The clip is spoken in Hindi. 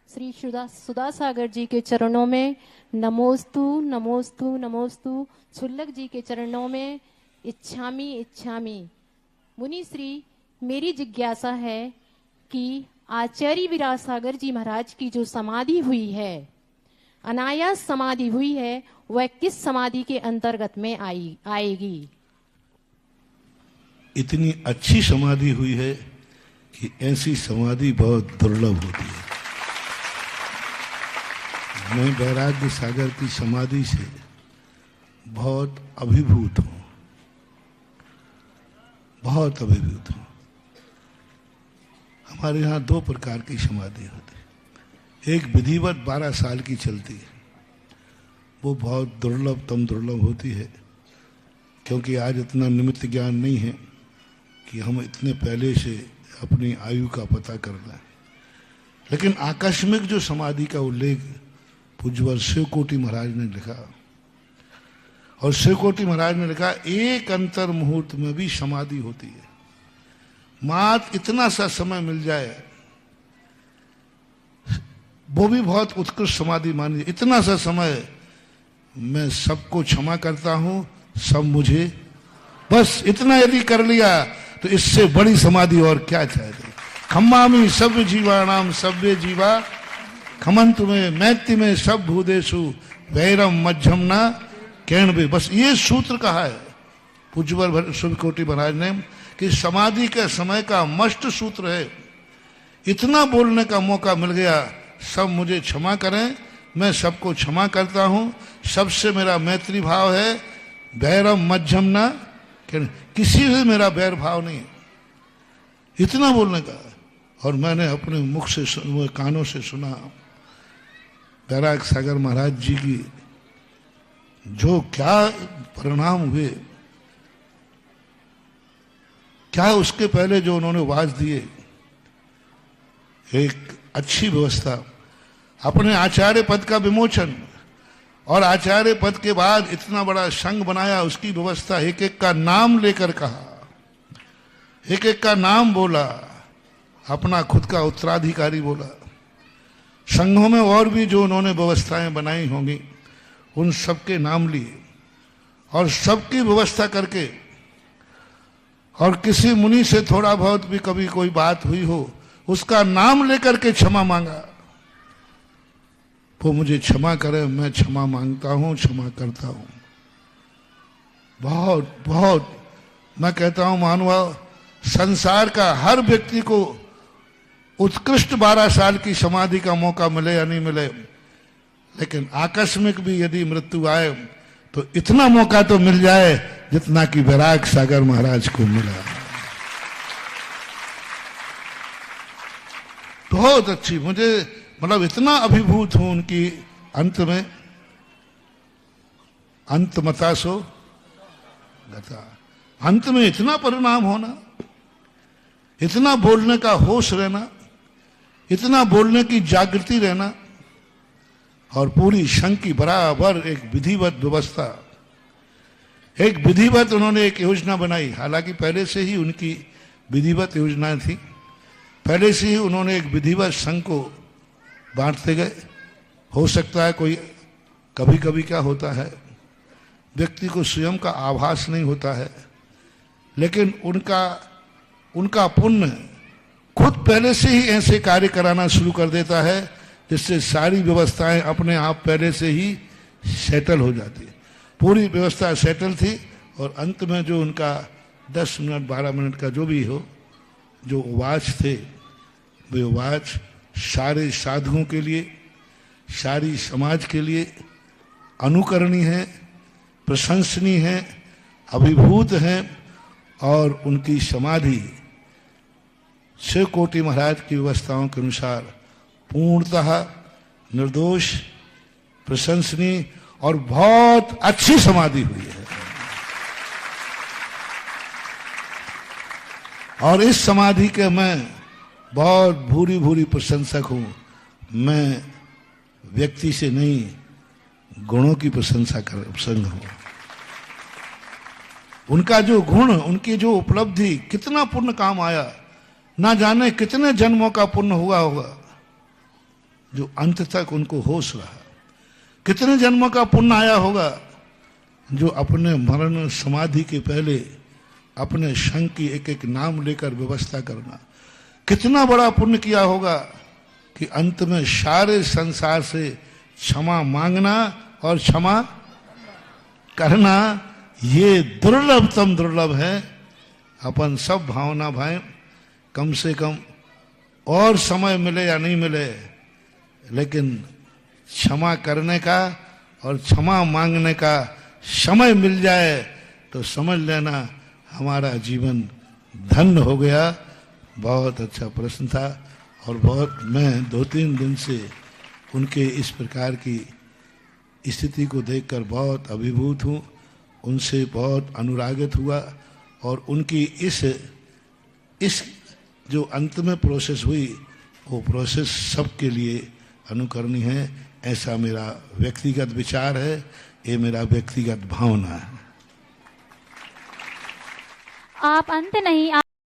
श्री सुधा सागर जी के चरणों में नमोस्तु नमोस्तु नमोस्तु। छुल्लक जी के चरणों में इच्छामि इच्छामि। मुनि श्री, मेरी जिज्ञासा है कि आचार्य विराज सागर जी महाराज की जो समाधि हुई है, अनायास समाधि हुई है, वह किस समाधि के अंतर्गत में आएगी? इतनी अच्छी समाधि हुई है कि ऐसी समाधि बहुत दुर्लभ होती है। मैं वैराग्य सागर की समाधि से बहुत अभिभूत हूं, बहुत अभिभूत हूं। हमारे यहाँ 2 प्रकार की समाधि होती है। एक विधिवत 12 साल की चलती है, वो बहुत दुर्लभतम दुर्लभ होती है, क्योंकि आज इतना निमित्त ज्ञान नहीं है कि हम इतने पहले से अपनी आयु का पता कर लें। लेकिन आकस्मिक जो समाधि का उल्लेख पूज्यवर शिवकोटि महाराज ने लिखा, और शिवकोटि महाराज ने लिखा एक अंतर मुहूर्त में भी समाधि होती है। मात्र इतना सा समय मिल जाए, वो भी बहुत उत्कृष्ट समाधि मानी। इतना सा समय, मैं सबको क्षमा करता हूं, सब मुझे, बस इतना यदि कर लिया तो इससे बड़ी समाधि और क्या चाहिए। खम्मामि सभ्य जीवाणाम सभ्य जीवा खमंतु में मैत्ति में सब भूदेशु वैरम मध्यम ना कैणवे। बस ये सूत्र कहा है पूज्यवर शिवकोटि महाराज ने कि समाधि के समय का मस्ट सूत्र है। इतना बोलने का मौका मिल गया, सब मुझे क्षमा करें, मैं सबको क्षमा करता हूं, सबसे मेरा मैत्री भाव है, वैरम मध्यम ना, किसी से मेरा वैर भाव नहीं। इतना बोलने का। और मैंने अपने मुख से कानों से सुना वैराग सागर महाराज जी की जो क्या परिणाम हुए, क्या उसके पहले जो उन्होंने वाज दिए, एक अच्छी व्यवस्था, अपने आचार्य पद का विमोचन, और आचार्य पद के बाद इतना बड़ा संघ बनाया, उसकी व्यवस्था, एक एक का नाम लेकर कहा, एक एक का नाम बोला, अपना खुद का उत्तराधिकारी बोला। संघों में और भी जो उन्होंने व्यवस्थाएं बनाई होंगी, उन सबके नाम लिए और सबकी व्यवस्था करके, और किसी मुनि से थोड़ा बहुत भी कभी कोई बात हुई हो, उसका नाम लेकर के क्षमा मांगा। वो मुझे क्षमा करे, मैं क्षमा मांगता हूं, क्षमा करता हूं। बहुत बहुत मैं कहता हूं मानव, संसार का हर व्यक्ति को उत्कृष्ट 12 साल की समाधि का मौका मिले या नहीं मिले, लेकिन आकस्मिक भी यदि मृत्यु आए तो इतना मौका तो मिल जाए जितना कि वैराग सागर महाराज को मिला। बहुत अच्छी, मुझे मतलब इतना अभिभूत हूं उनकी अंत में, अंत मतासो गता, अंत में इतना परिणाम होना, इतना बोलने का होश रहना, इतना बोलने की जागृति रहना, और पूरी संघ की बराबर एक विधिवत व्यवस्था, एक विधिवत उन्होंने एक योजना बनाई। हालांकि पहले से ही उनकी विधिवत योजनाएं थी, पहले से ही उन्होंने एक विधिवत संघ को बांटते गए। हो सकता है कोई कभी कभी क्या होता है, व्यक्ति को स्वयं का आभास नहीं होता है, लेकिन उनका पुण्य खुद पहले से ही ऐसे कार्य कराना शुरू कर देता है, जिससे सारी व्यवस्थाएं अपने आप पहले से ही सेटल हो जाती है। पूरी व्यवस्था सेटल थी, और अंत में जो उनका 10 मिनट 12 मिनट का जो भी हो, जो वाच थे, वे वाच सारे साधुओं के लिए, सारी समाज के लिए अनुकरणीय है, प्रशंसनीय है, अभिभूत है। और उनकी समाधि शिवकोटि महाराज की व्यवस्थाओं के अनुसार पूर्णतः निर्दोष, प्रशंसनीय और बहुत अच्छी समाधि हुई है। और इस समाधि के मैं बहुत भूरी भूरी प्रशंसक हूं। मैं व्यक्ति से नहीं, गुणों की प्रशंसा कर हूं। उनका जो गुण, उनकी जो उपलब्धि, कितना पुण्य काम आया, ना जाने कितने जन्मों का पुण्य हुआ होगा। जो अंत तक उनको होश रहा। कितने जन्मों का पुण्य आया होगा जो अपने मरण समाधि के पहले अपने संघ की एक एक नाम लेकर व्यवस्था करना। कितना बड़ा पुण्य किया होगा कि अंत में सारे संसार से क्षमा मांगना और क्षमा करना। ये दुर्लभतम दुर्लभ है। अपन सब भावना भाई कम से कम और समय मिले या नहीं मिले, लेकिन क्षमा करने का और क्षमा मांगने का समय मिल जाए तो समझ लेना हमारा जीवन धन्य हो गया। बहुत अच्छा प्रश्न था और बहुत मैं 2-3 दिन से उनके इस प्रकार की स्थिति को देखकर बहुत अभिभूत हूँ, उनसे बहुत अनुरागित हुआ और उनकी इस जो अंत में प्रोसेस हुई वो प्रोसेस सबके लिए अनुकरणीय है। ऐसा मेरा व्यक्तिगत विचार है, ये मेरा व्यक्तिगत भावना है। आप अंत नहीं